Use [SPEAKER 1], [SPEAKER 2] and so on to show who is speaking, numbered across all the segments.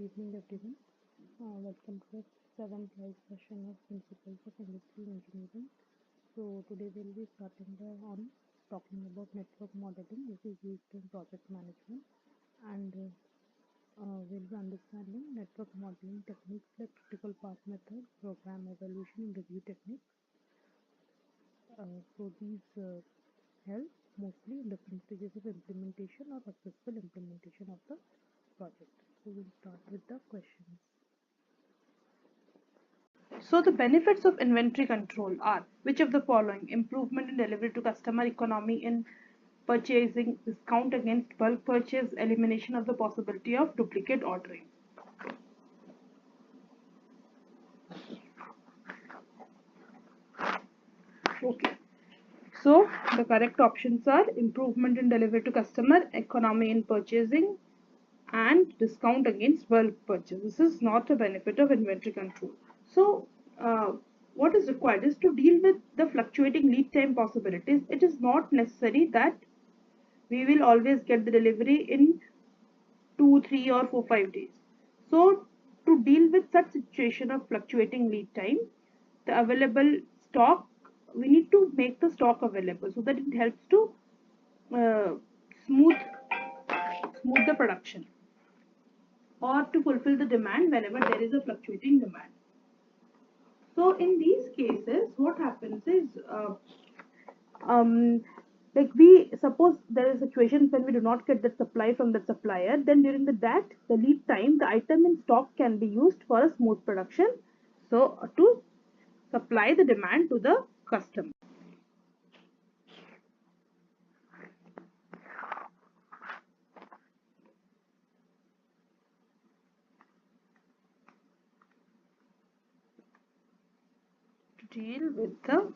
[SPEAKER 1] evening, everyone. Welcome to the seventh live session of Principles of Industrial Engineering. So today we'll be starting on talking about network modeling, which is used in project management, and we'll be understanding network modeling techniques like critical path method, program evaluation, and review techniques. So these help mostly in different stages of implementation or successful implementation of the project. So we'll start with the questions.
[SPEAKER 2] So the benefits of inventory control are which of the following? Improvement in delivery to customer, economy in purchasing, discount against bulk purchase, elimination of the possibility of duplicate ordering. Okay. So the correct options are improvement in delivery to customer, economy in purchasing, and discount against bulk purchase. This is not a benefit of inventory control. So what is required is to deal with the fluctuating lead time possibilities. It is not necessary that we will always get the delivery in 2, 3 or 4, 5 days. So to deal with such situation of fluctuating lead time, the available stock, we need to make the stock available so that it helps to smooth the production or to fulfill the demand whenever there is a fluctuating demand. So in these cases, what happens is, like we suppose there is a situation when we do not get the supply from the supplier, then during the lead time, the item in stock can be used for a smooth production. So to supply the demand to the customer. To deal with the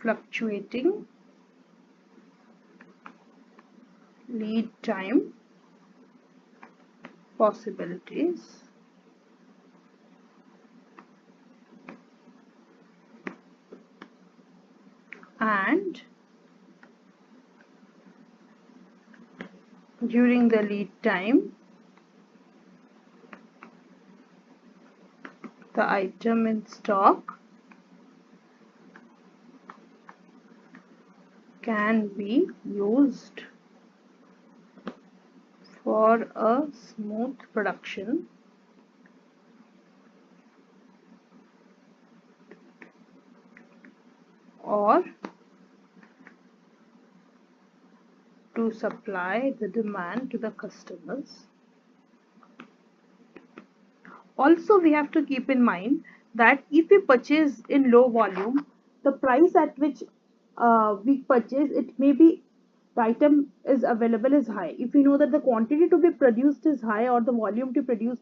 [SPEAKER 2] fluctuating lead time possibilities, and during the lead time, the item in stock can be used for a smooth production or to supply the demand to the customers. Also, we have to keep in mind that if we purchase in low volume, the price at which we purchase it, may be the item is available is high. If we know that the quantity to be produced is high or the volume to produce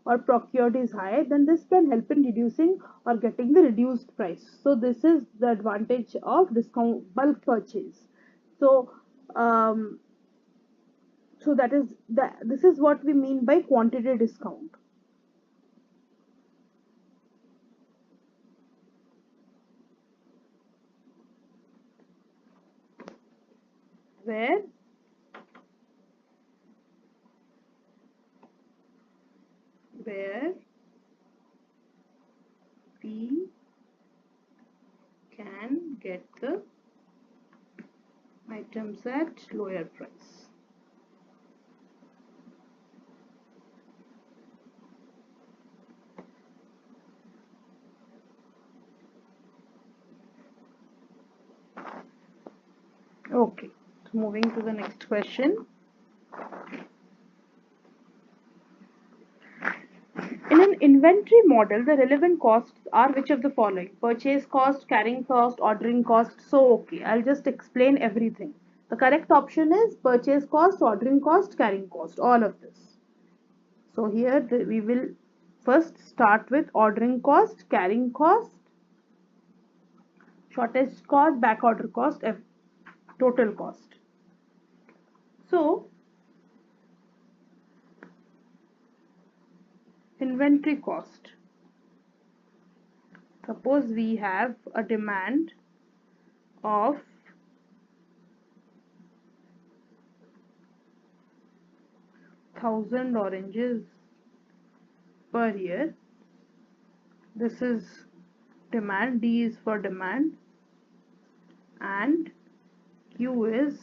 [SPEAKER 2] or procured is high, then this can help in reducing or getting the reduced price. So this is the advantage of discount bulk purchase. So this is what we mean by quantity discount. Where we can get the items at lower price. Okay, so moving to the next question. In an inventory model, the relevant costs are which of the following? Purchase cost, carrying cost, ordering cost. So, okay, I'll just explain everything. The correct option is purchase cost, ordering cost, carrying cost, all of this. So here we will first start with ordering cost, carrying cost, shortage cost, back order cost, total cost. So inventory cost. Suppose we have a demand of 1000 oranges per year. This is demand. D is for demand, and Q is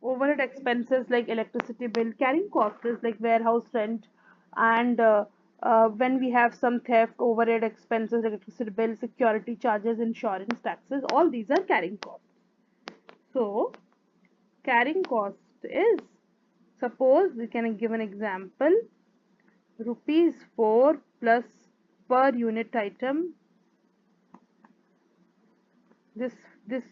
[SPEAKER 2] overhead expenses like electricity bill. Carrying costs is like warehouse rent, and when we have some theft, overhead expenses, electricity bill, security charges, insurance, taxes, all these are carrying costs. So carrying cost is, suppose we can give an example, rupees 4 plus per unit item. This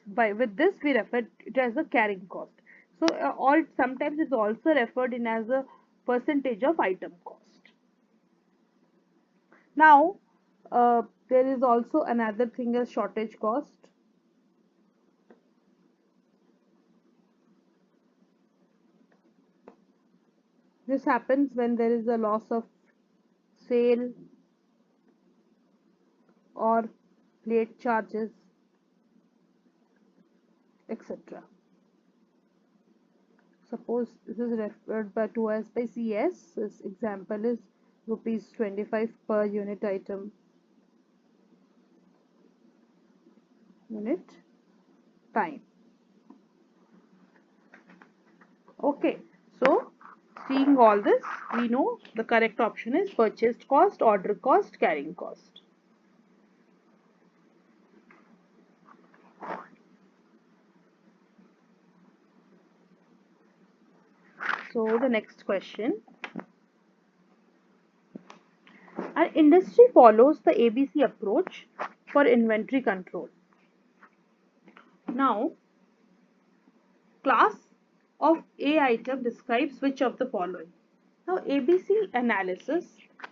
[SPEAKER 2] by with this we refer it as a carrying cost. So or sometimes it's also referred in as a percentage of item cost. Now there is also another thing as shortage cost. This happens when there is a loss of sale or late charges, etc. Suppose this is referred to as by CS. This example is rupees 25 per unit item, unit time. Okay, so seeing all this, we know the correct option is purchased cost, order cost, carrying cost. So the next question. An industry follows the ABC approach for inventory control. Now, class of A item describes which of the following? Now, ABC analysis,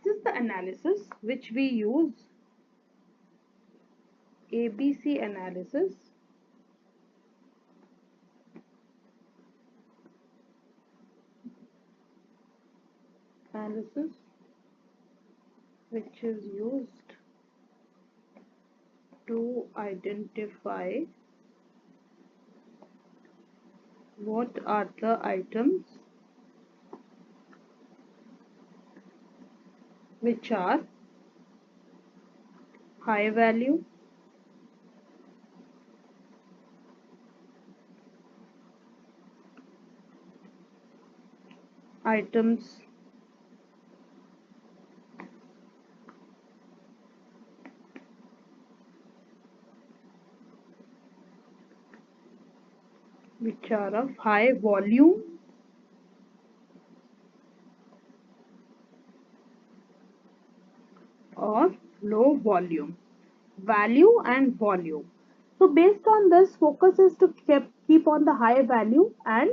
[SPEAKER 2] this is the analysis which we use. ABC analysis which is used to identify what are the items which are high value, items which are of high volume or low volume. Value and volume. So based on this, focus is to keep on the high value and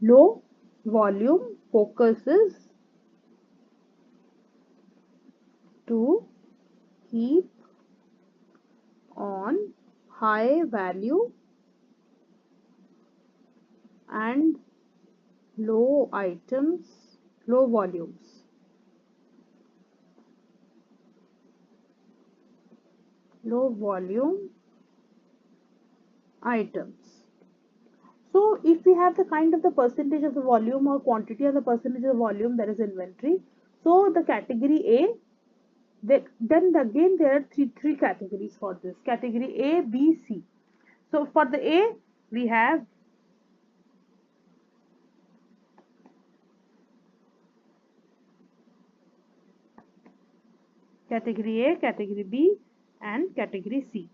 [SPEAKER 2] low volume. Focus is to keep on high value and low volumes. Low volume items. So if we have the kind of the percentage of the volume or quantity of the percentage of the volume, that is inventory. So the category A, then again there are three categories for this. Category A, B, C. So for the A, we have category A, category B, and category C.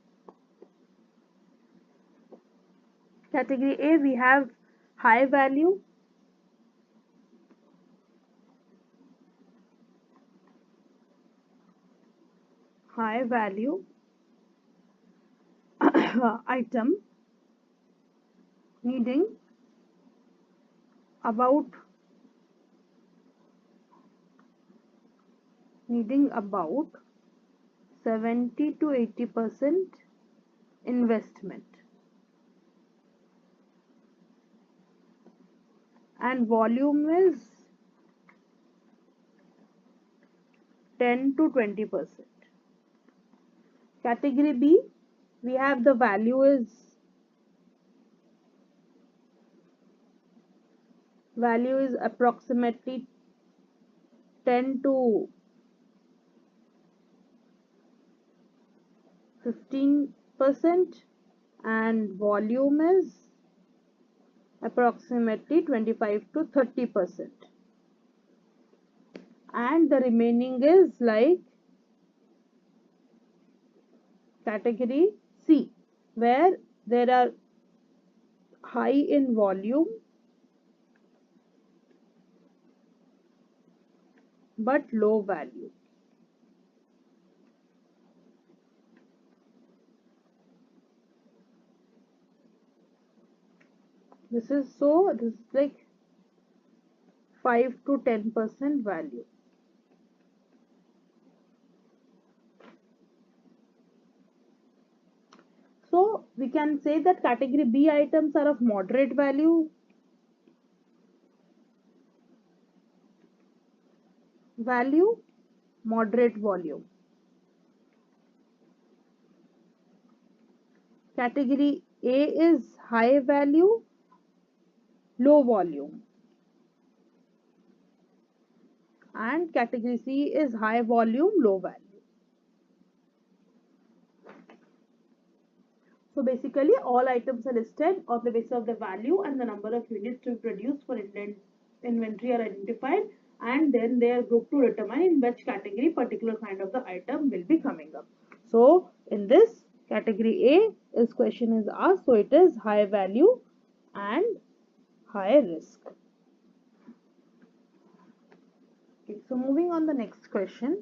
[SPEAKER 2] Category A, we have high value, item needing about 70 to 80% investment, and volume is 10 to 20%. Category B, we have the value is value is approximately 10 to 15%, and volume is approximately 25 to 30%, and the remaining is like category C, where there are high in volume but low value. This is like 5 to 10% value. So we can say that category B items are of moderate value, moderate volume. Category A is high value, low volume, and category C is high volume, low value. So basically all items are listed on the basis of the value, and the number of units to be produced for inventory are identified, and then they are grouped to determine in which category particular kind of the item will be coming up. So in this category A is question is asked, so it is high value and high risk. Okay, so moving on the next question.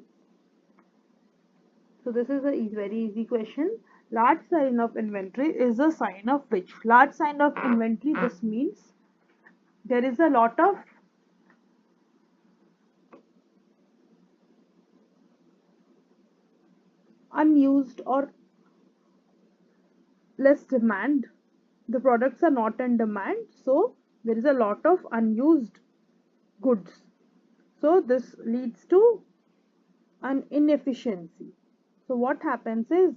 [SPEAKER 2] So this is a very easy question. Large sign of inventory is a sign of which? Large sign of inventory, this means there is a lot of unused or less demand. The products are not in demand, so there is a lot of unused goods. So this leads to an inefficiency. So what happens is,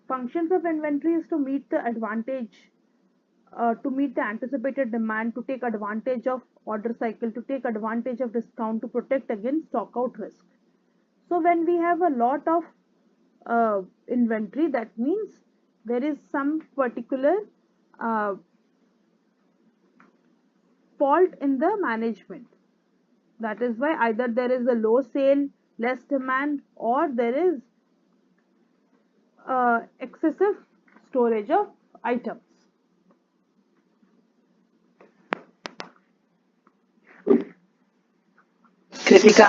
[SPEAKER 2] functions of inventory is to meet the advantage, to meet the anticipated demand, to take advantage of order cycle, to take advantage of discount, to protect against stock out risk. So when we have a lot of inventory, that means there is some particular uh, fault in the management. That is why either there is a low sale, less demand, or there is excessive storage of items.
[SPEAKER 3] Kritika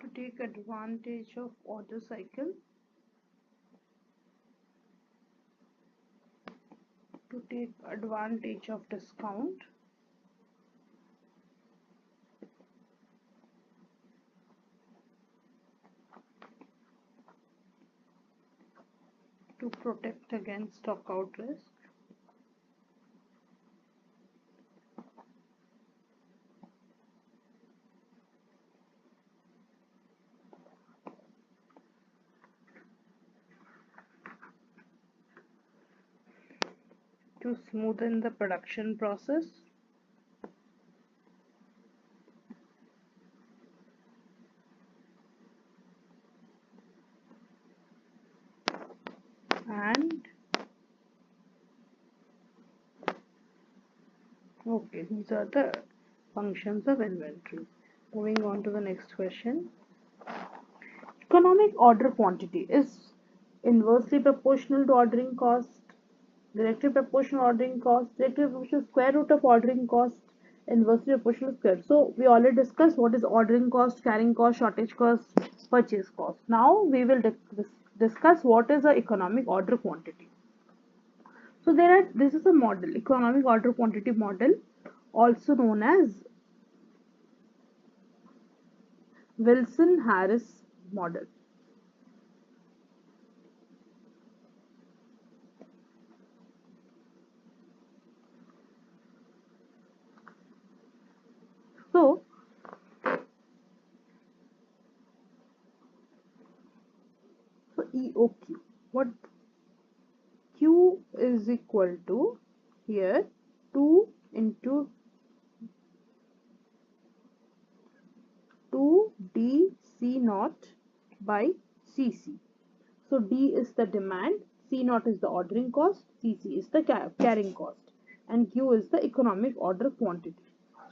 [SPEAKER 2] To take advantage of order cycle, to take advantage of discount to protect against stockout risk. To smoothen the production process. And okay, these are the functions of inventory. Moving on to the next question. Economic order quantity is inversely proportional to ordering cost, directly proportional ordering cost, directly proportional square root of ordering cost, inversely proportional square. So we already discussed what is ordering cost, carrying cost, shortage cost, purchase cost. Now we will discuss what is the economic order quantity. So this is a model, economic order quantity model, also known as Wilson-Harris model. So EOQ, what Q is equal to here 2 into 2D C naught by CC. So D is the demand, C naught is the ordering cost, CC is the carrying cost, and Q is the economic order quantity.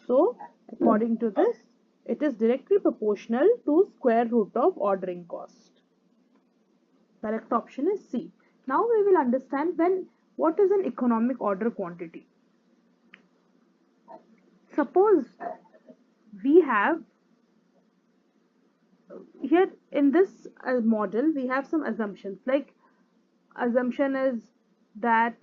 [SPEAKER 2] So according to this, it is directly proportional to square root of ordering cost. Correct option is C. Now we will understand what is an economic order quantity. Suppose we have here in this model we have some assumptions, like assumption is that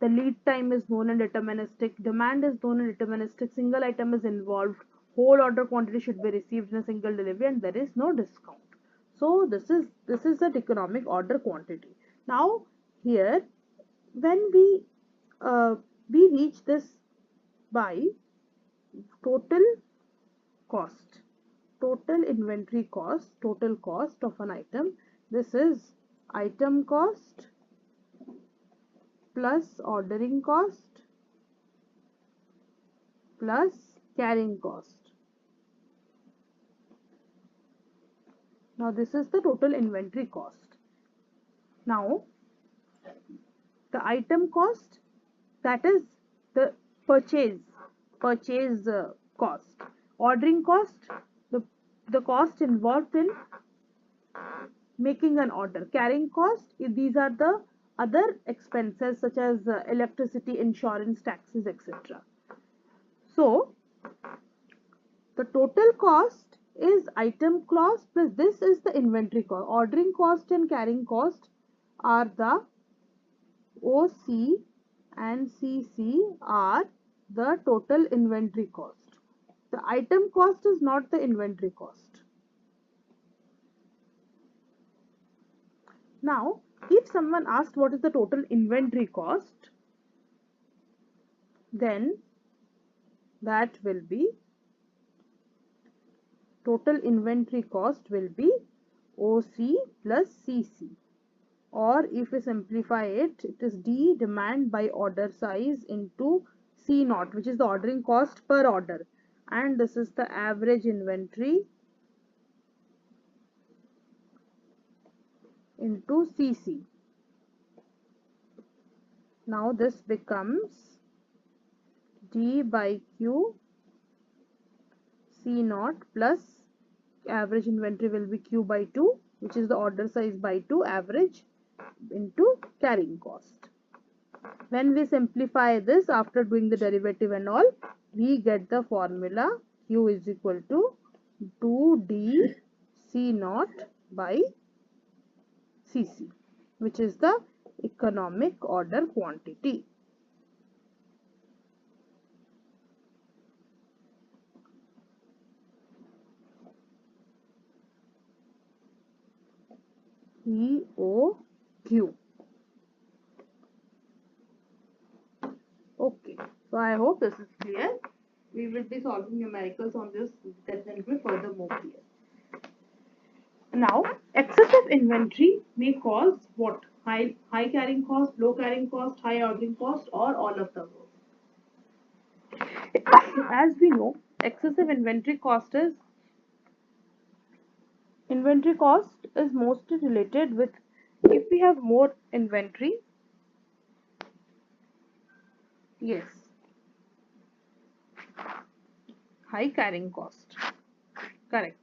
[SPEAKER 2] the lead time is known and deterministic, demand is known and deterministic, single item is involved, whole order quantity should be received in a single delivery, and there is no discount. So this is the economic order quantity. Now here when we reach this by total cost, total inventory cost, total cost of an item. This is item cost plus ordering cost plus carrying cost. Now this is the total inventory cost. Now the item cost, that is the purchase cost. Ordering cost, the cost involved in making an order. Carrying cost, these are the other expenses such as electricity, insurance, taxes, etc. So the total cost is item cost plus this is the inventory cost. Ordering cost and carrying cost are the OC and CC are the total inventory cost. The item cost is not the inventory cost. Now, if someone asked what is the total inventory cost, then that will be total inventory cost will be OC plus CC, or if we simplify it, it is D demand by order size into C naught, which is the ordering cost per order, and this is the average inventory into CC. Now this becomes D by Q C naught plus average inventory will be Q by 2, which is the order size by 2 average into carrying cost. When we simplify this after doing the derivative and all, we get the formula Q is equal to 2D C naught by CC, which is the economic order quantity. EOQ. Okay, so I hope this is clear. We will be solving numericals on this, that then will further more clear. Now, excessive inventory may cause what? High carrying cost, low carrying cost, high ordering cost, or all of the above. As we know, excessive inventory cost is mostly related with, if we have more inventory, yes, high carrying cost. Correct.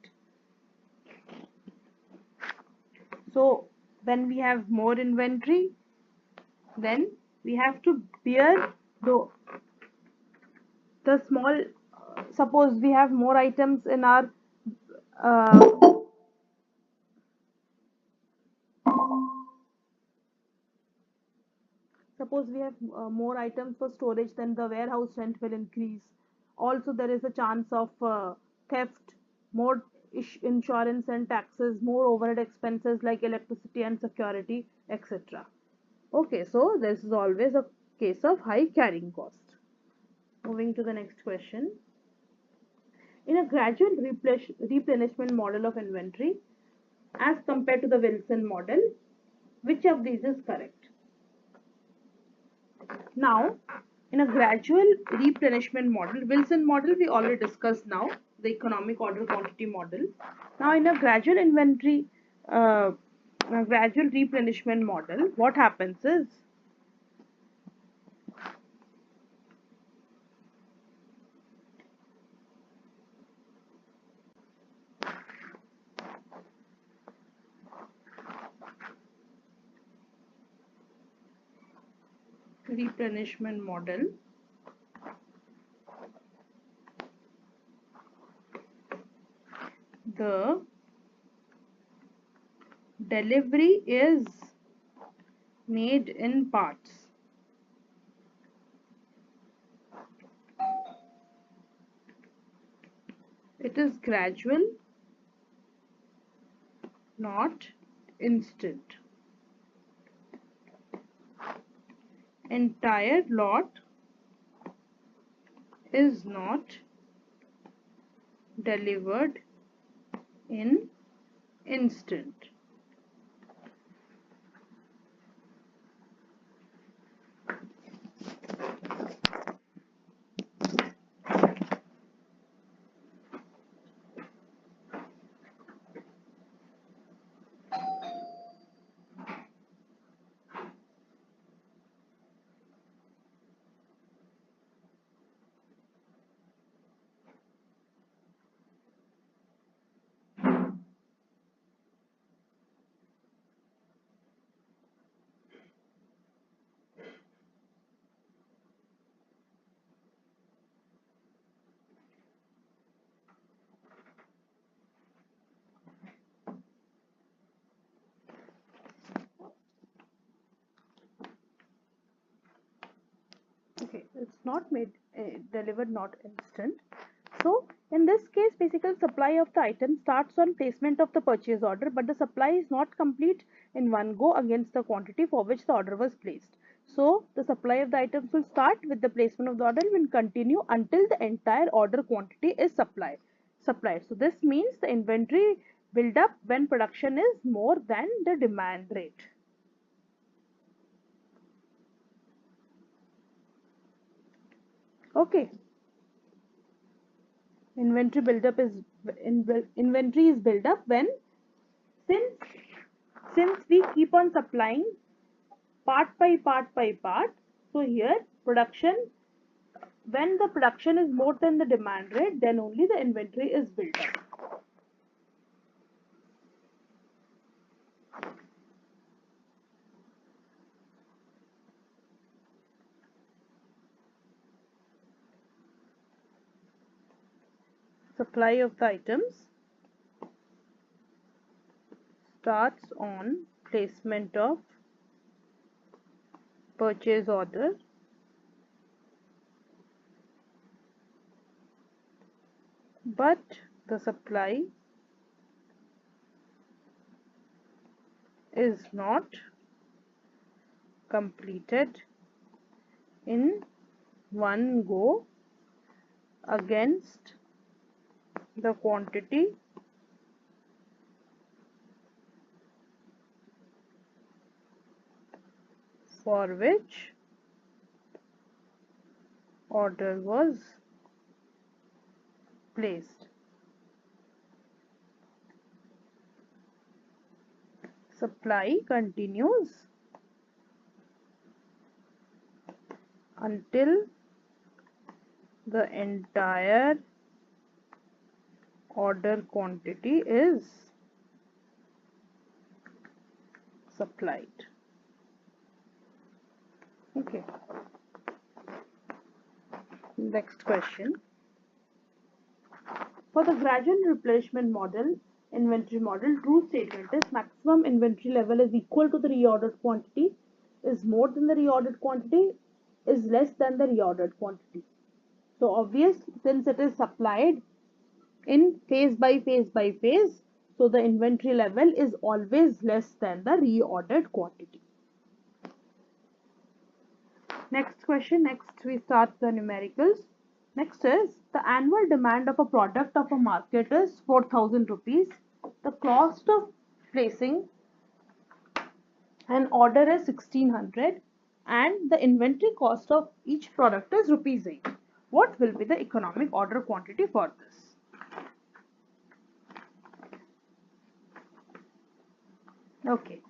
[SPEAKER 2] So when we have more inventory, then we have to bear the small, suppose we have more items in our uh, suppose we have more items for storage, then the warehouse rent will increase. Also there is a chance of theft, more insurance and taxes, more overhead expenses like electricity and security, etc. Okay, so this is always a case of high carrying cost. Moving to the next question. In a gradual replenishment model of inventory as compared to the Wilson model, which of these is correct? Now, in a gradual replenishment model, Wilson model we already discussed now, the economic order quantity model. Now, in a uh, gradual replenishment model, what happens is, replenishment model, the delivery is made in parts. It is gradual, not instant. Entire lot is not delivered in instant. Okay, it's not made delivered not instant. So in this case, basically supply of the item starts on placement of the purchase order, but the supply is not complete in one go against the quantity for which the order was placed. So the supply of the items will start with the placement of the order and will continue until the entire order quantity is supplied. So this means the inventory build up when production is more than the demand rate. Okay. Inventory is built up when, since we keep on supplying part by part. So here production, when the production is more than the demand rate, then only the inventory is built up. Supply of the items starts on placement of purchase order, but the supply is not completed in one go against the quantity for which order was placed. Supply continues until the entire order quantity is supplied. Okay. Next question. For the gradual replenishment model, inventory model, true statement is maximum inventory level is equal to the reordered quantity, is more than the reordered quantity, is less than the reordered quantity. So obvious, since it is supplied in phase by phase by phase, so the inventory level is always less than the reordered quantity. Next question, next we start the numericals. Next is the annual demand of a product of a market is 4,000 rupees. The cost of placing an order is 1600 and the inventory cost of each product is rupees 8. What will be the economic order quantity for this? Okay,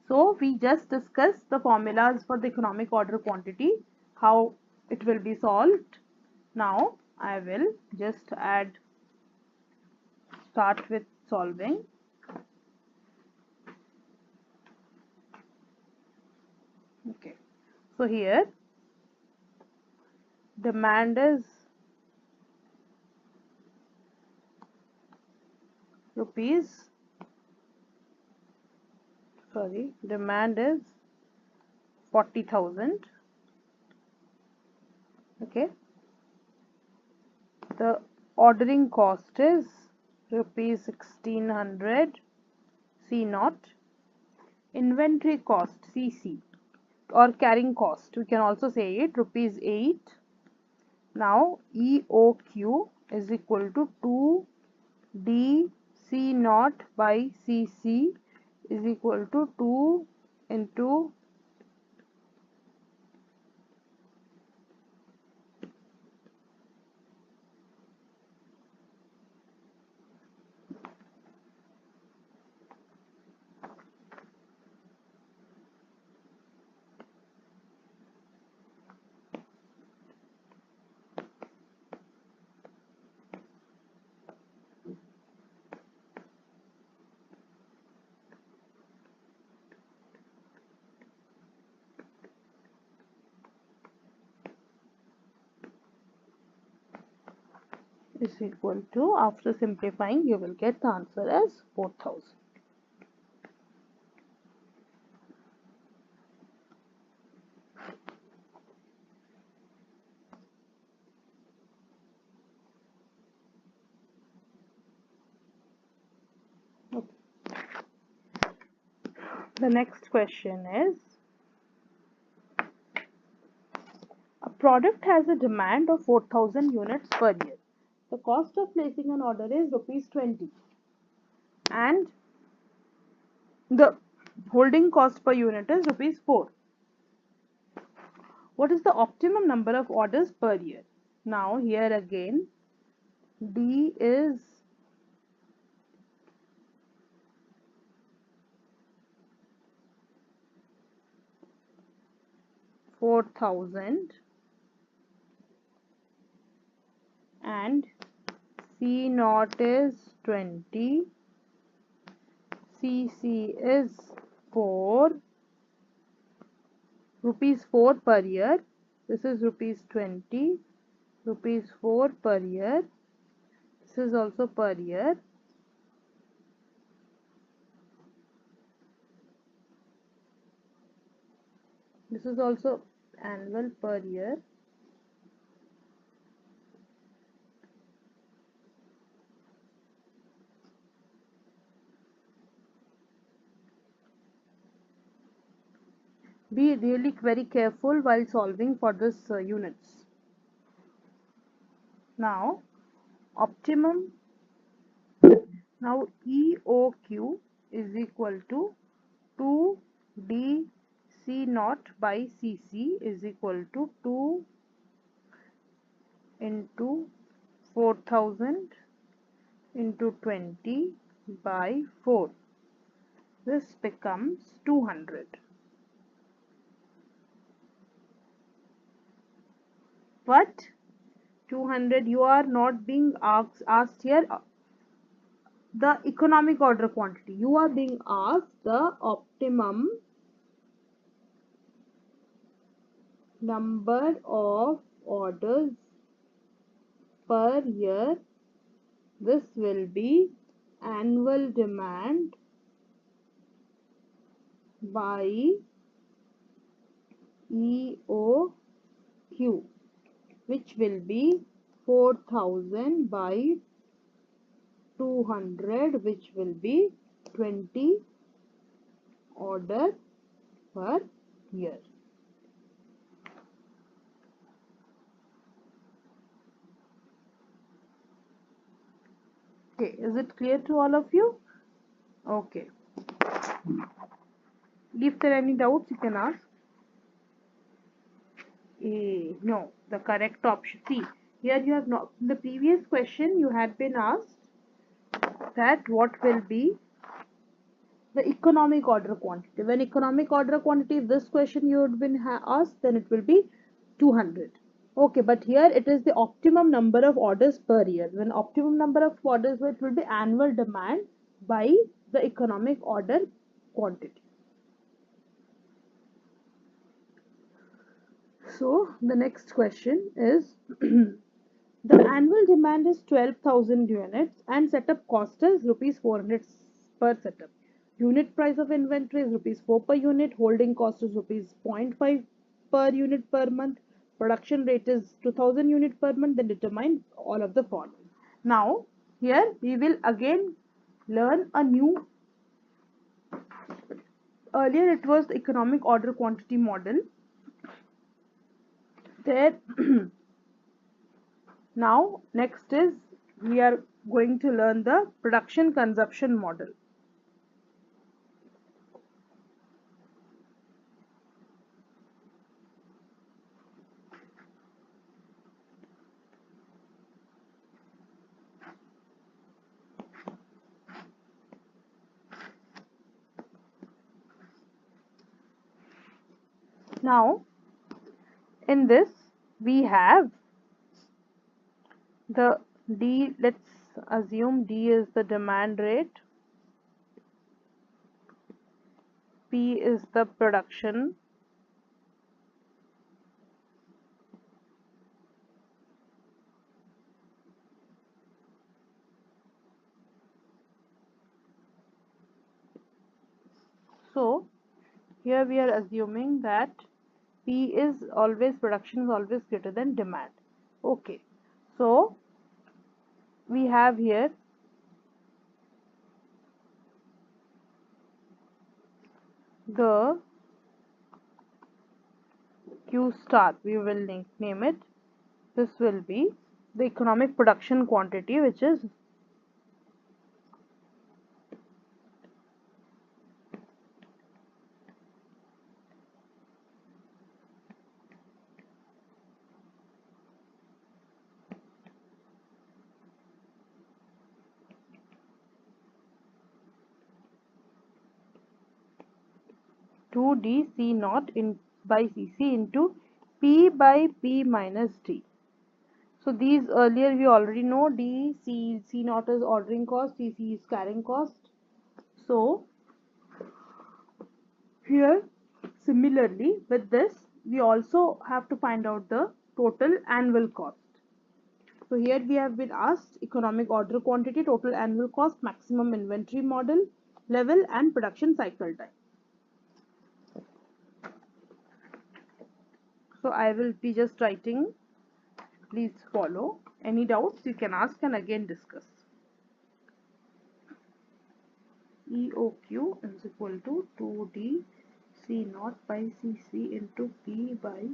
[SPEAKER 2] so we just discussed the formulas for the economic order quantity, how it will be solved. Now I will just start with solving. Okay, so here demand is demand is 40,000. Okay, the ordering cost is rupees 1600 C naught. Inventory cost CC or carrying cost, we can also say it, rupees 8. Now EOQ is equal to 2D C naught by CC is equal to 2 into is equal to, after simplifying you will get the answer as 4,000. Okay. The next question is, a product has a demand of 4,000 units per year. The cost of placing an order is rupees 20 and the holding cost per unit is rupees 4. What is the optimum number of orders per year? Now here again D is 4,000 and C naught is 20, CC is 4, rupees 4 per year. This is rupees 20, rupees 4 per year. This is also per year. This is also annual per year. Be really very careful while solving for this units. Now optimum, now EOQ is equal to 2D C naught by CC is equal to 2 into 4000 into 20 by 4. This becomes 200. What? 200? You are not being asked here the economic order quantity. You are being asked the optimum number of orders per year. This will be annual demand by EOQ, which will be 4000 by 200, which will be 20 order per year. Okay, is it clear to all of you? Okay. If there are any doubts, you can ask. No, the correct option. See, here you have not. In the previous question, you had been asked that what will be the economic order quantity. When economic order quantity, this question you had been asked, then it will be 200. Okay, but here it is the optimum number of orders per year. When optimum number of orders, it will be annual demand by the economic order quantity. So the next question is the annual demand is 12,000 units and setup cost is rupees 400 per setup. Unit price of inventory is rupees 4 per unit. Holding cost is rupees 0.5 per unit per month. Production rate is 2000 unit per month. Then determine all of the following. Now here we will again learn a new. Earlier it was the economic order quantity model. There now next is we are going to learn the production consumption model. Now in this we have the D, let's assume D is the demand rate, P is the production, so here we are assuming that P is always, production is always greater than demand. Okay, so we have here the Q star, we will name it. This will be the economic production quantity, which is two D C naught in by CC into P by P minus D. So these earlier we already know D, C naught is ordering cost, CC is carrying cost. So here similarly with this we also have to find out the total annual cost. So here we have been asked economic order quantity, total annual cost, maximum inventory model level and production cycle time. So I will be just writing, please follow. Any doubts you can ask and again discuss. EOQ is equal to 2D C naught by Cc into P by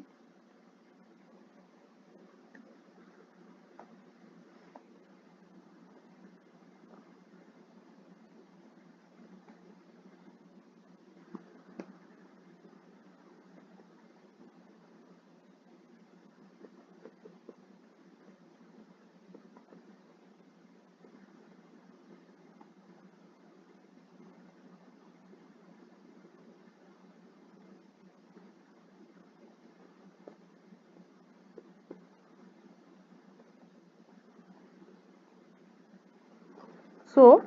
[SPEAKER 2] So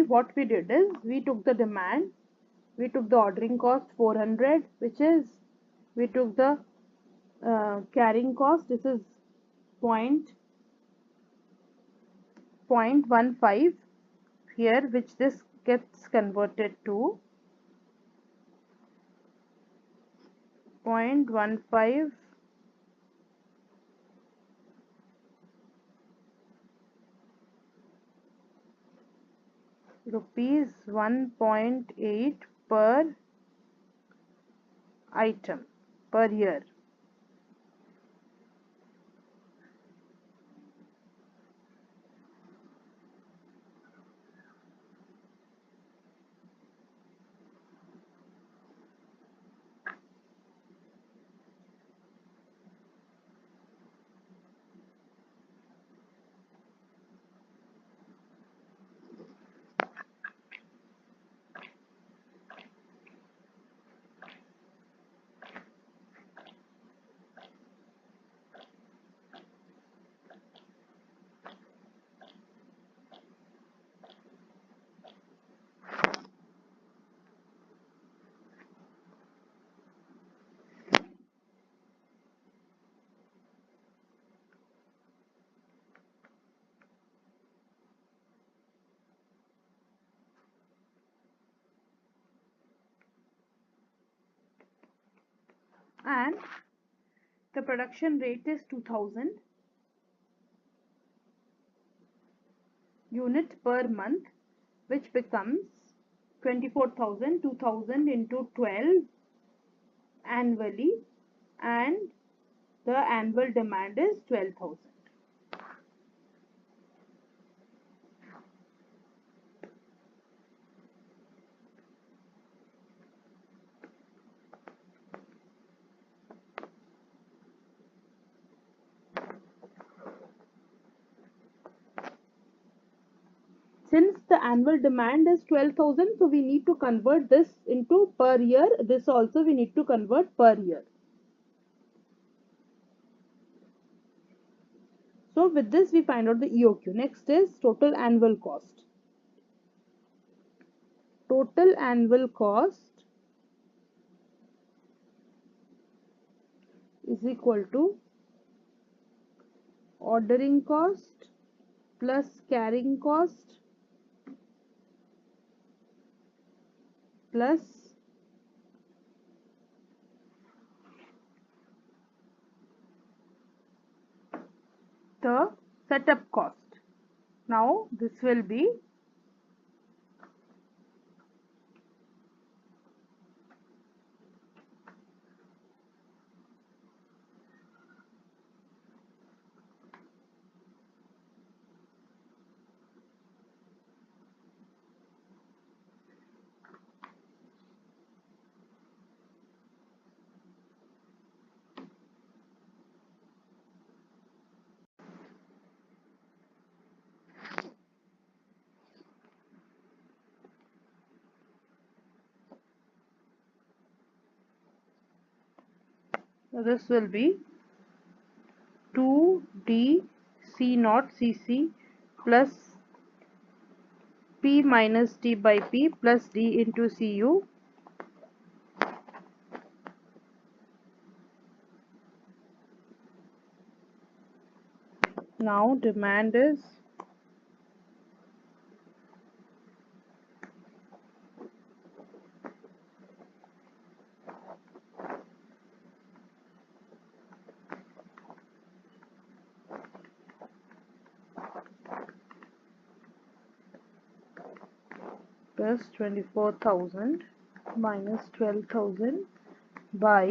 [SPEAKER 2] what we did is we took the demand, we took the ordering cost 400, which is we took the carrying cost. This is point 0.15 here, which this gets converted to 0.15 rupees 1.8 per item per year. And the production rate is 2000 unit per month, which becomes 24,000, 2000 into 12 annually, and the annual demand is 12,000. Since the annual demand is 12,000, so we need to convert this into per year. This also we need to convert per year. So with this we find out the EOQ. Next is total annual cost. Total annual cost is equal to ordering cost plus carrying cost plus the setup cost. Now this will be So this will be 2D C naught Cc plus P minus D by P plus D into Cu. Now demand is plus 24,000 minus 12,000 by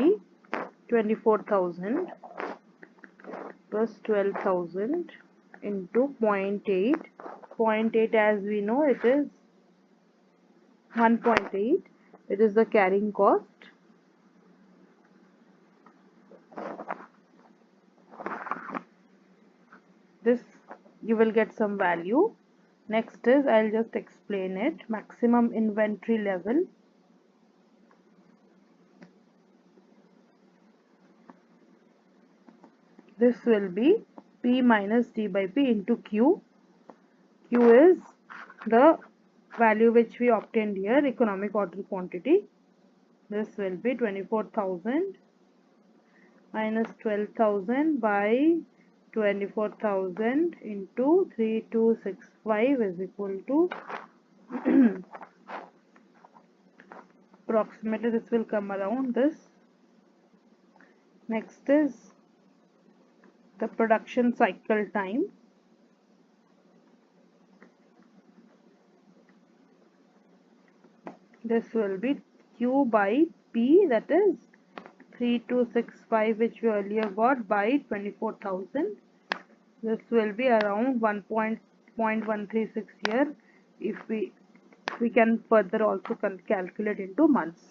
[SPEAKER 2] 24,000 plus 12,000 into 0.8. 0.8, as we know, it is 1.8. It is the carrying cost. This you will get some value. Next is, I'll just explain it. Maximum inventory level. This will be P minus D by P into Q. Q is the value which we obtained here, economic order quantity. This will be 24,000 minus 12,000 by 24,000 into 3265 is equal to approximately this will come around this. Next is the production cycle time. This will be Q by P, that is 3265, which we earlier got, by 24,000. This will be around 1.136 here. If we can further also calculate into months,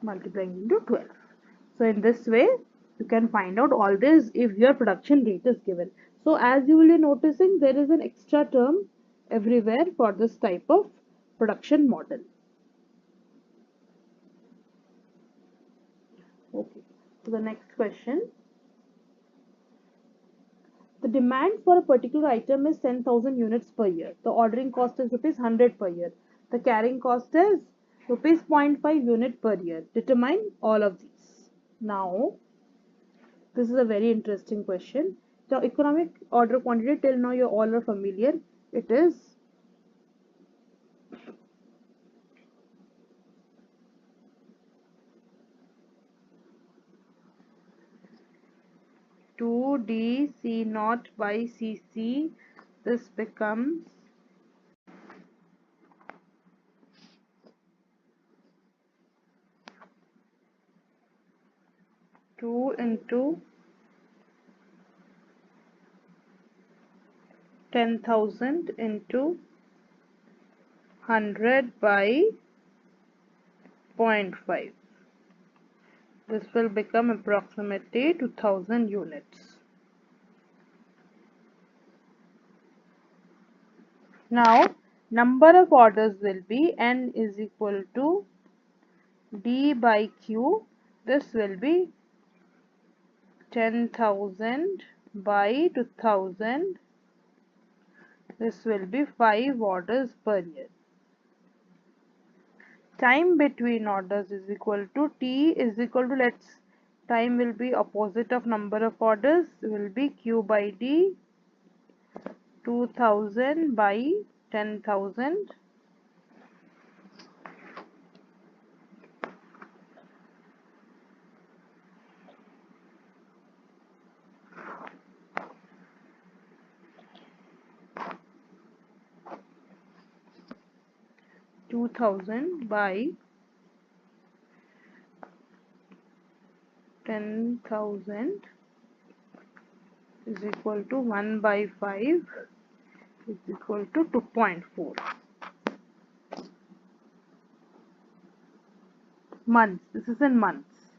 [SPEAKER 2] multiplying into 12. So in this way you can find out all this if your production rate is given. So as you will be noticing, there is an extra term everywhere for this type of production model. Okay, so the next question. The demand for a particular item is 10,000 units per year. The ordering cost is rupees 100 per year. The carrying cost is rupees 0.5 unit per year. Determine all of these. Now, this is a very interesting question. The economic order quantity, till now you all are familiar. It is two D C naught by CC. This becomes 2 into 10,000 into 100 by 0.5. This will become approximately 2000 units. Now, number of orders will be N is equal to D by Q. This will be 10,000 by 2000. This will be 5 orders per year. Time between orders is equal to T is equal to, time will be opposite of number of orders, will be Q by D, 2000 by 10,000. By 10,000 is equal to 1 by 5 is equal to 2.4 months. This is in months.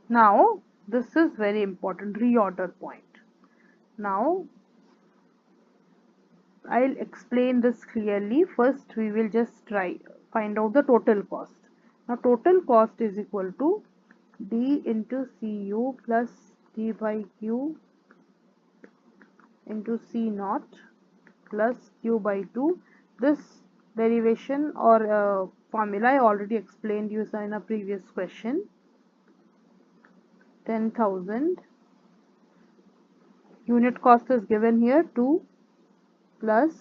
[SPEAKER 2] Now this is very important, reorder point. Now I'll explain this clearly. First we will just find out the total cost. Now total cost is equal to D into CU plus D by Q into C naught plus Q by 2. This derivation or formula I already explained you in a previous question. 10,000 unit cost is given here, 2 plus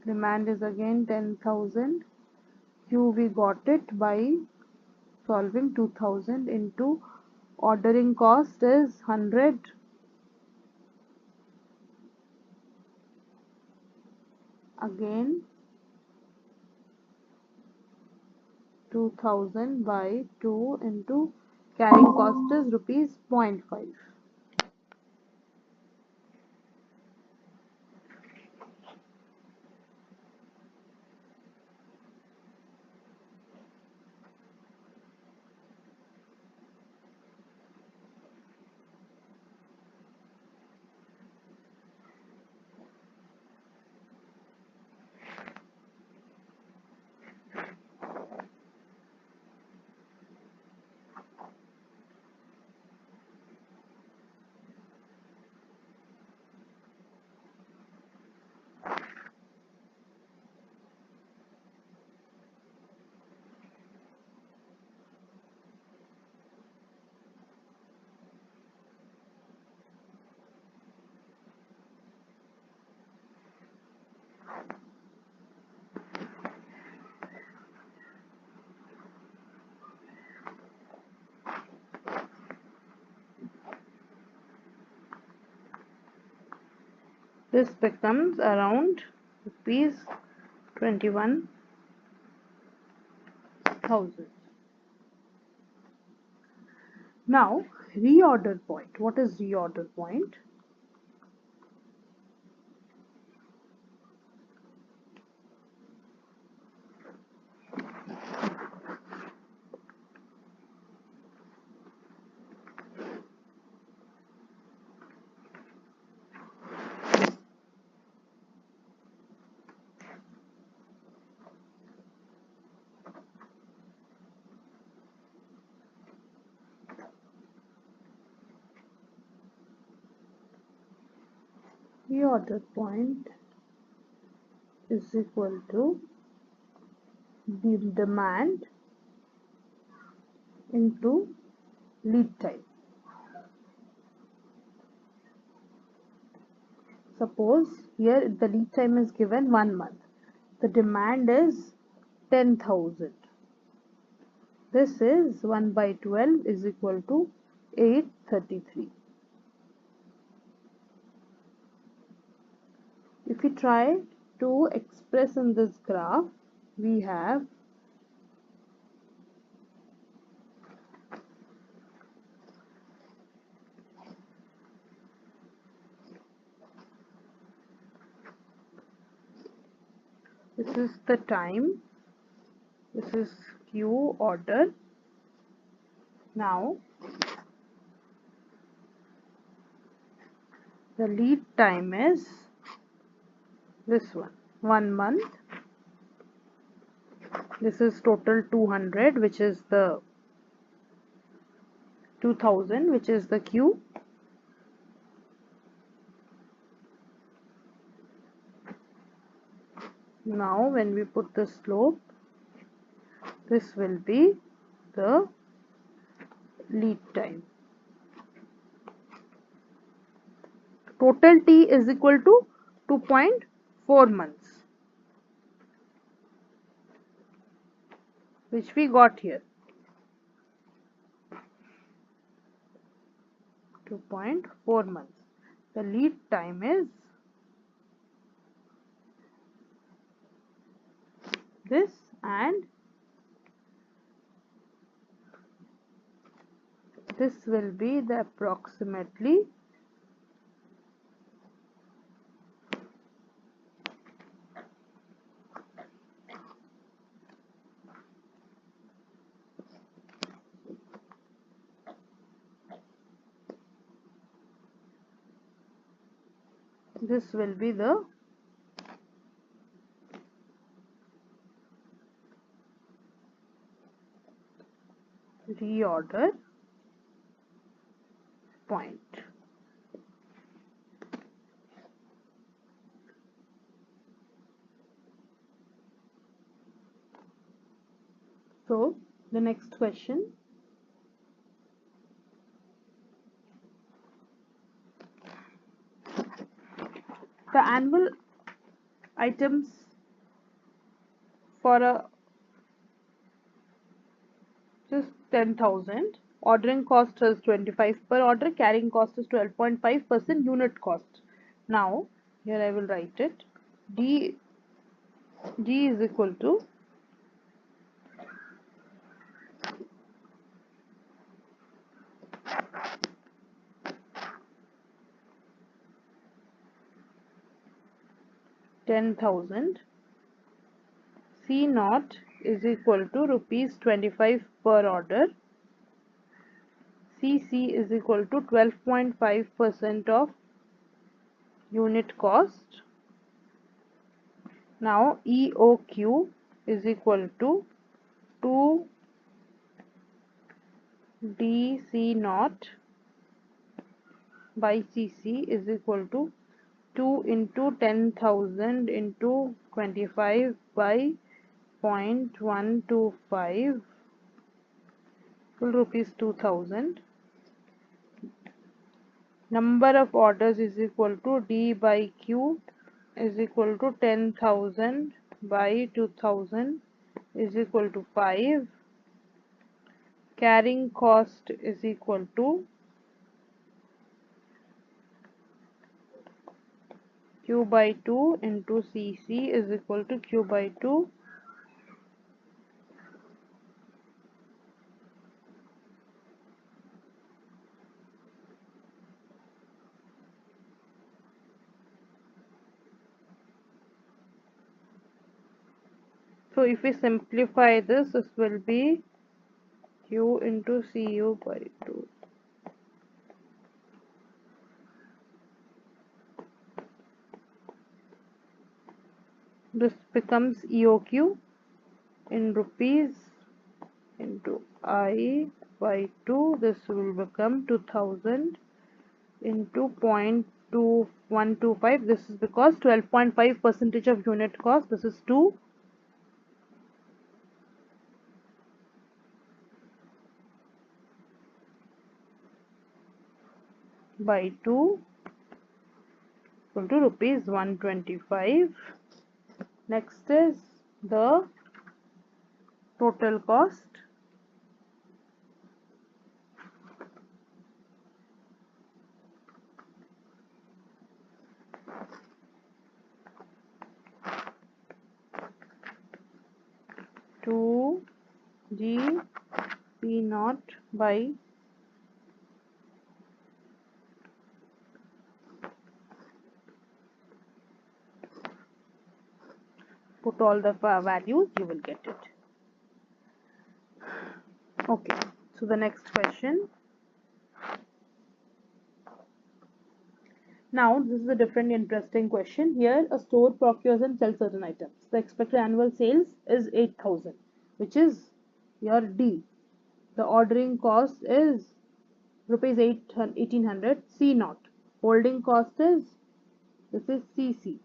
[SPEAKER 2] demand is again 10,000. Q we got it by solving 2000 into ordering cost is 100 again 2000 by 2 into carrying cost is rupees 0.5. This becomes around rupees 21,000. Now, reorder point. What is reorder point? Reorder point is equal to the demand into lead time. Suppose here the lead time is given 1 month. The demand is 10,000. This is 1 by 12 is equal to 833. If we try to express in this graph, we have this is the time, this is Q order. Now the lead time is this one, 1 month. This is total 200, which is the 2000, which is the Q. Now when we put the slope, this will be the lead time. Total T is equal to 2.4 months, which we got here. 2.4 months. The lead time is this, and this will be the approximately the reorder point. So the next question, the annual items for a just 10,000. Ordering cost is 25 per order, carrying cost is 12.5% unit cost. Now here I will write it. D is equal to 10,000. C naught is equal to rupees 25 per order. CC is equal to 12.5% of unit cost. Now EOQ is equal to 2DC naught by CC is equal to 2 into 10,000 into 25 by 0.125 full rupees 2,000. Number of orders is equal to D by Q is equal to 10,000 by 2,000 is equal to 5. Carrying cost is equal to Q by 2 into CC is equal to Q by 2. So if we simplify this, this will be Q into CU by 2. This becomes EOQ in rupees into I by 2. This will become 2000 into 0.2125. This is because 12.5% of unit cost. This is 2 by 2 equal to rupees 125. Next is the total cost. To G P naught by put all the values, you will get it. Okay, so the next question. Now this is a different interesting question. Here a store procures and sells certain items. The expected annual sales is 8,000, which is your D. The ordering cost is rupees 1800. C naught. Holding cost is, this is CC.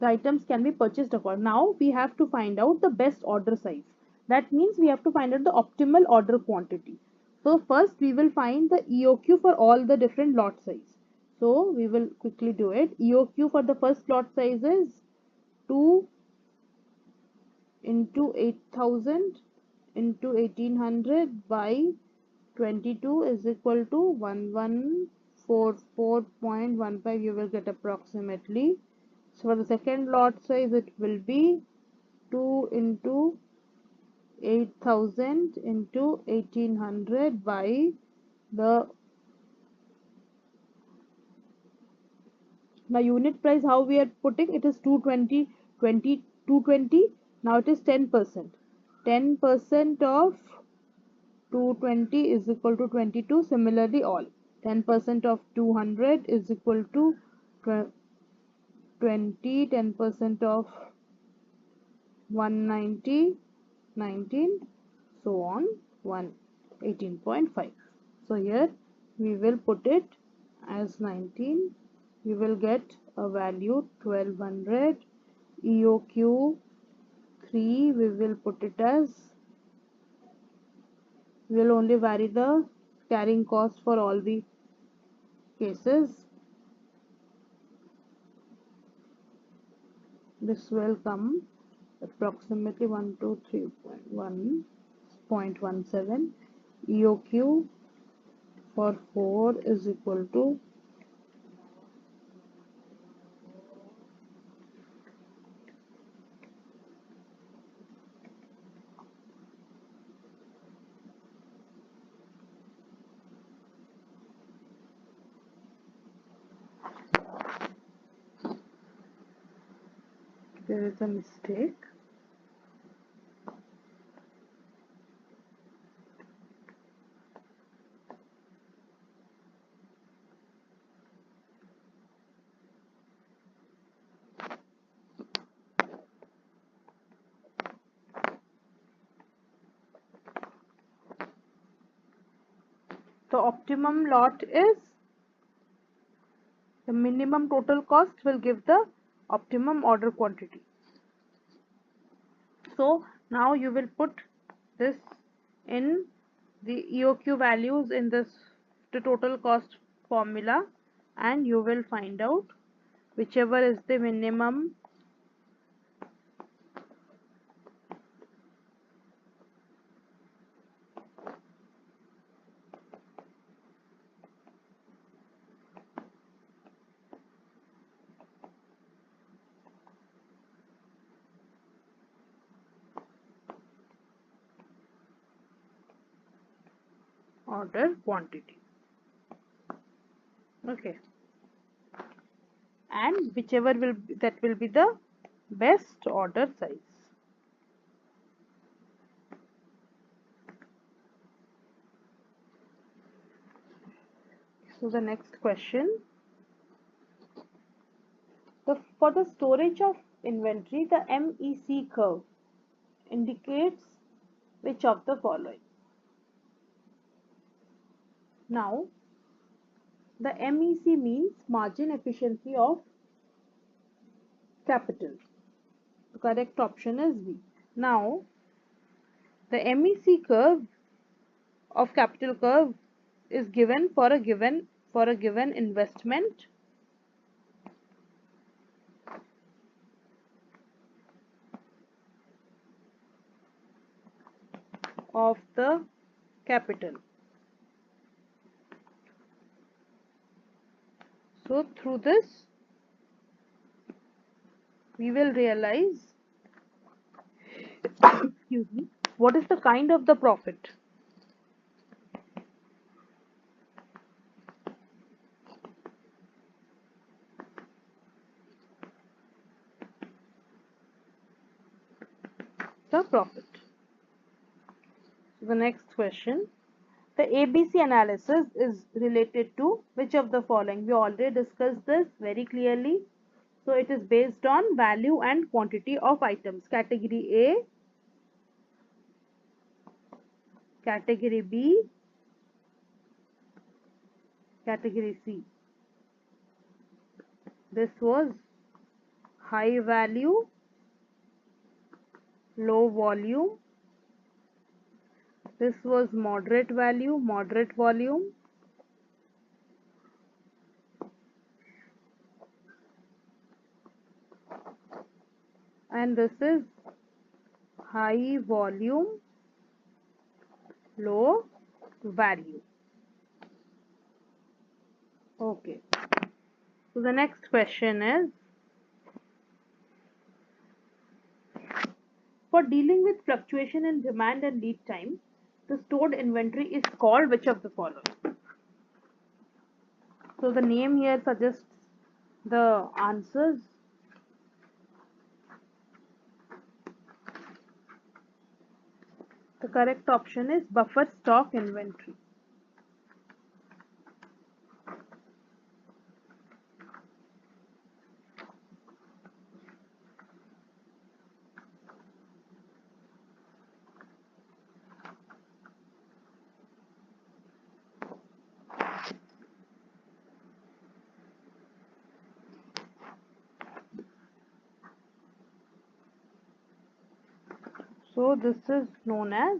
[SPEAKER 2] The items can be purchased accordingly. Now we have to find out the best order size. That means we have to find out the optimal order quantity. So first we will find the EOQ for all the different lot size. So we will quickly do it. EOQ for the first lot size is 2 into 8,000 into 1800 by 22 is equal to 1144.15. You will get approximately. So for the second lot size it will be 2 into 8,000 into 1800 by the now unit price, how we are putting it is 220. Now it is 10%. 10% of 220 is equal to 22. Similarly all 10% of 200 is equal to 20. 10% of 190 19, so on 18.5. So here we will put it as 19. You will get a value 1200. EOQ 3, we will put it as, we will only vary the carrying cost for all the cases. This will come approximately 123.1.17. EOQ for 4 is equal to There is a mistake. The optimum lot is the minimum total cost will give the optimum order quantity. So now you will put this in the EOQ values in this the total cost formula, and you will find out whichever is the minimum order quantity. Okay, and whichever that will be the best order size. So the next question, for the storage of inventory, the MEC curve indicates which of the following? Now the MEC means margin efficiency of capital. The correct option is B. Now the MEC curve of capital curve is given for a given investment of the capital. So through this we will realize excuse me, what is the kind of the profit. The profit. So the next question, the ABC analysis is related to which of the following? We already discussed this very clearly. So it is based on value and quantity of items. Category A, category B, category C. This was high value, low volume. This was moderate value, moderate volume. And this is high volume, low value. Okay. So the next question is, for dealing with fluctuation in demand and lead time, the stored inventory is called which of the following? So the name here suggests the answers. The correct option is buffer stock inventory. So this is known as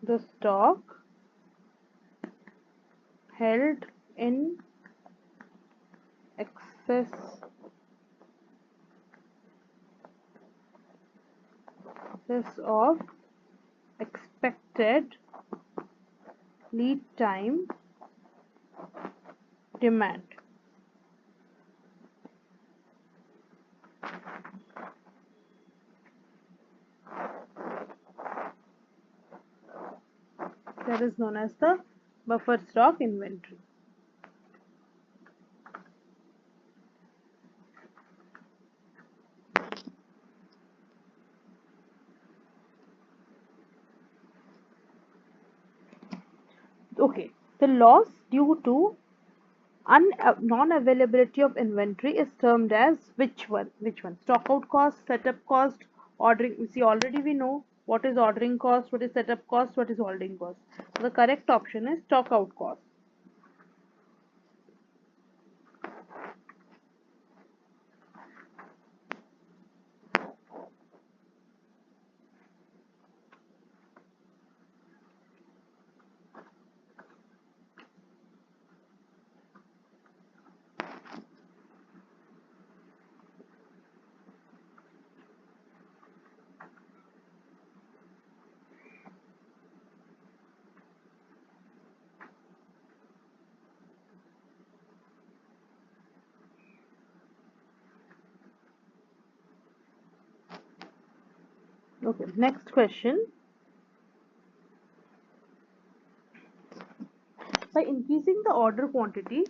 [SPEAKER 2] the stock held in excess of expected lead time demand. That is known as the buffer stock inventory. Okay, the loss due to non-availability of inventory is termed as which one? Which one? Stockout cost, setup cost, ordering. See, already we know what is ordering cost, what is setup cost, what is holding cost. So the correct option is stockout cost. Okay, next question. By increasing the order quantity,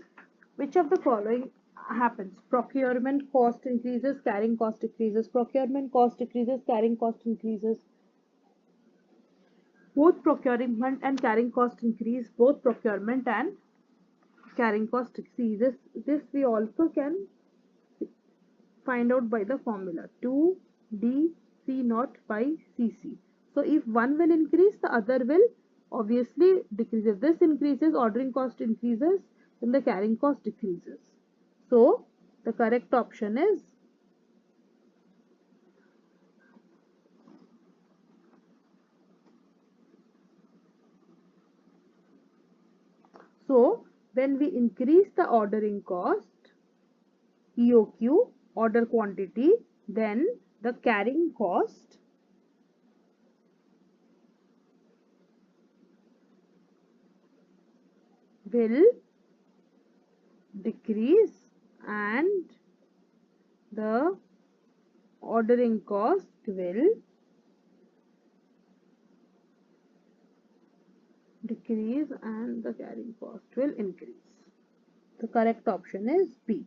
[SPEAKER 2] which of the following happens? Procurement cost increases, carrying cost decreases. Procurement cost decreases, carrying cost increases. Both procurement and carrying cost increase. Both procurement and carrying cost decreases. This we also can find out by the formula 2d C naught by Cc. So if one will increase, the other will obviously decrease. If this increases, ordering cost increases, then the carrying cost decreases. So the correct option is so when we increase the ordering cost, EOQ, order quantity, then the carrying cost will decrease and the ordering cost will decrease and the carrying cost will increase. The correct option is B.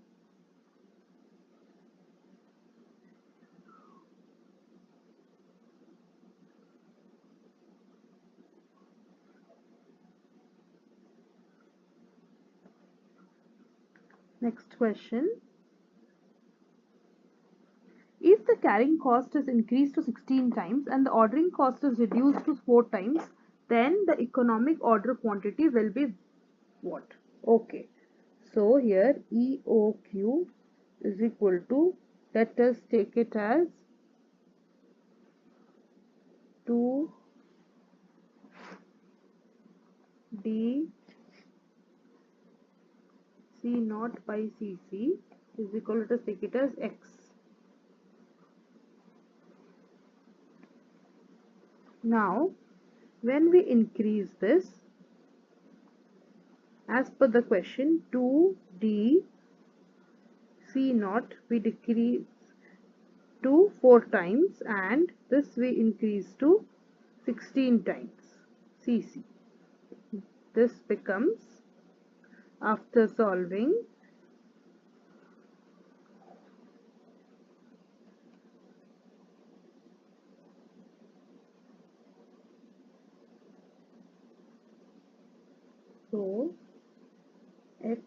[SPEAKER 2] Next question. If the carrying cost is increased to 16 times and the ordering cost is reduced to 4 times, then the economic order quantity will be what? Okay. So here EOQ is equal to, let us take it as 2D C naught by Cc is equal to, take it as X. Now, when we increase this, as per the question, 2D C naught we decrease to 4 times and this we increase to 16 times Cc. This becomes, after solving, so X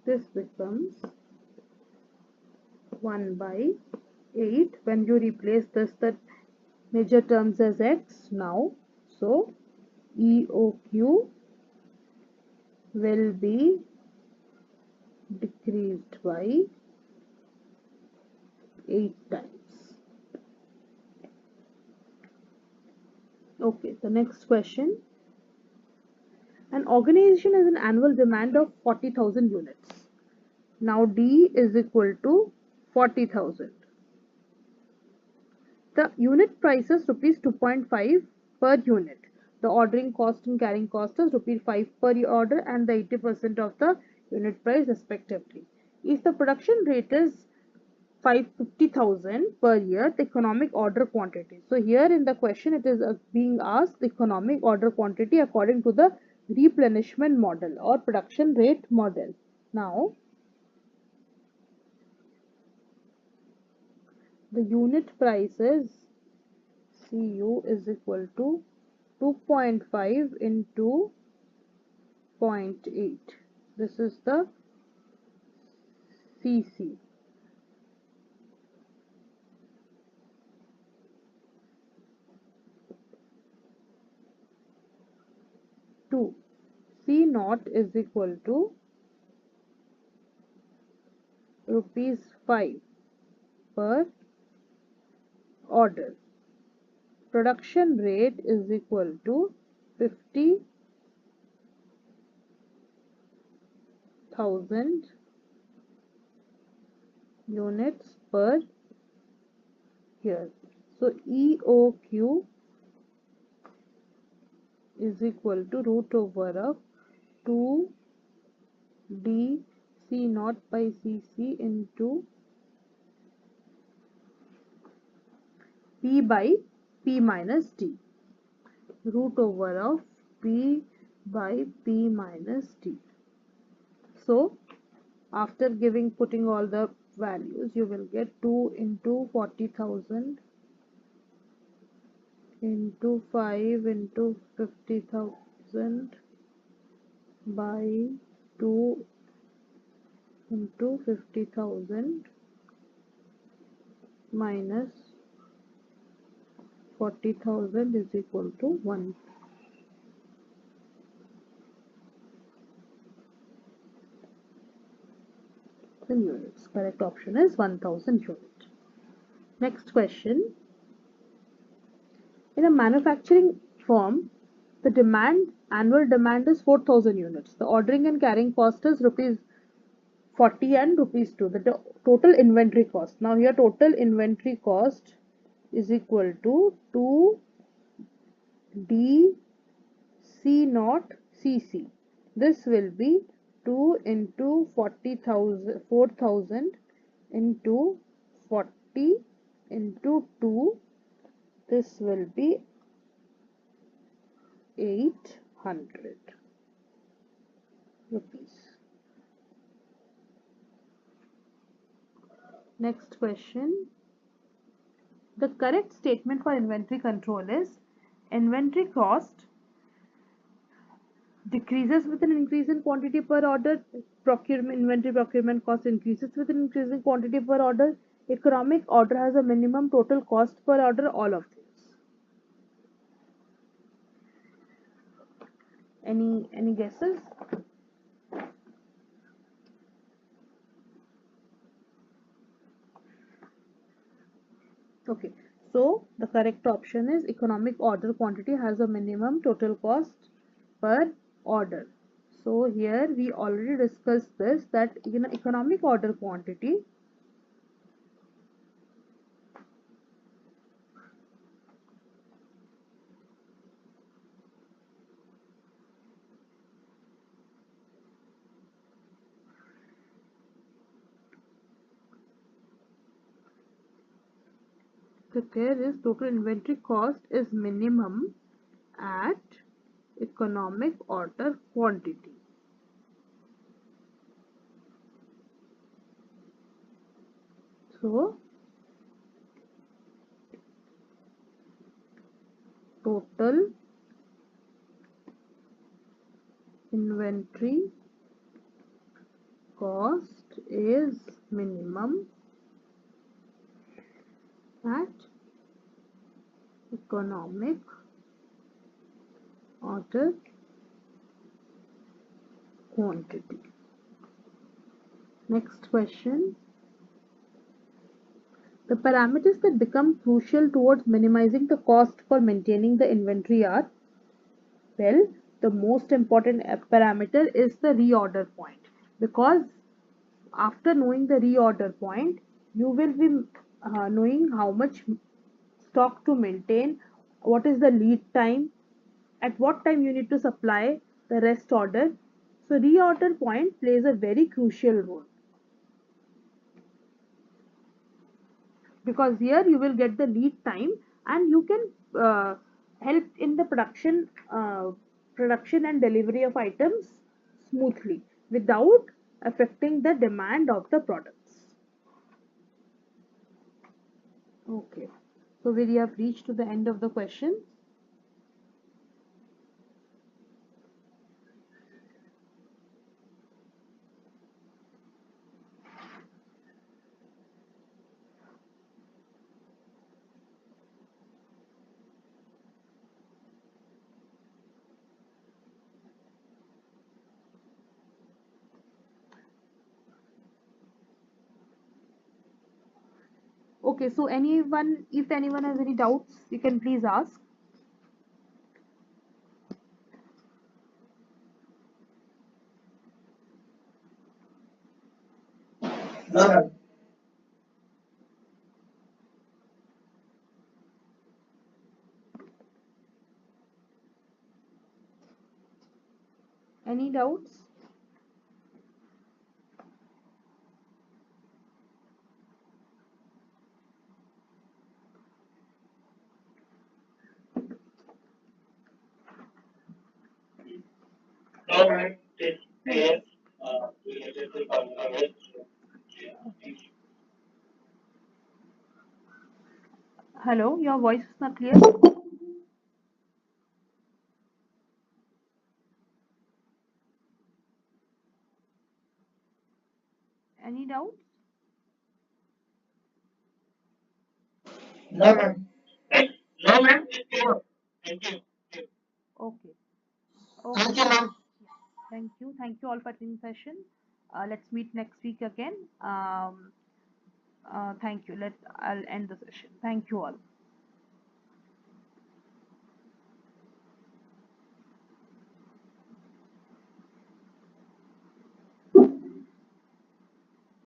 [SPEAKER 2] this becomes 1 by 8 when you replace this the major terms as X now. So EOQ will be decreased by 8 times. Okay, the next question. An organization has an annual demand of 40,000 units. Now D is equal to 40,000. The unit price is rupees 2.5 per unit. The ordering cost and carrying cost is rupees 5 per order and the 80% of the unit price respectively. If the production rate is 550,000 per year, the economic order quantity. So here in the question it is being asked the economic order quantity according to the replenishment model or production rate model. Now the unit price is CU is equal to 2.5 into 0.8. This is the CC. 2. C naught is equal to rupees 5 per order. Production rate is equal to 50,000 units per year. So EOQ is equal to root over of 2D C naught by CC into P by P minus D. Root over of P by P minus D. So after putting all the values, you will get 2 into 40,000 into 5 into 50,000 by 2 into 50,000 minus 40,000 is equal to 1. Units. Correct option is 1000 units. Next question. In a manufacturing firm, the annual demand is 4,000 units. The ordering and carrying cost is rupees 40 and rupees 2. The total inventory cost. Now here total inventory cost is equal to 2D C naught CC. This will be 2 into 40,000, 4,000 into 40 into 2. This will be 800 rupees. Next question. The correct statement for inventory control is inventory cost decreases with an increase in quantity per order. Inventory procurement cost increases with an increase in quantity per order. Economic order has a minimum total cost per order. All of these. Any guesses? Okay, so the correct option is economic order quantity has a minimum total cost per order. So here we already discussed this, that in economic order quantity, so there is total inventory cost is minimum at economic order quantity. So total inventory cost is minimum at economic order quantity. Next question. The parameters that become crucial towards minimizing the cost for maintaining the inventory are, well, the most important parameter is the reorder point, because after knowing the reorder point, you will be knowing how much stock to maintain, what is the lead time, at what time you need to supply the rest order. So reorder point plays a very crucial role. because here you will get the lead time and you can help in the production and delivery of items smoothly without affecting the demand of the products. Okay, so we have reached to the end of the question. Okay, so anyone, if anyone has any doubts, you can please ask. Any doubts? Hello, your voice is not clear. Any doubts? Okay. Okay. Thank you. Thank you all for attending session. Let's meet next week again. Thank you. I'll end the session. Thank you all.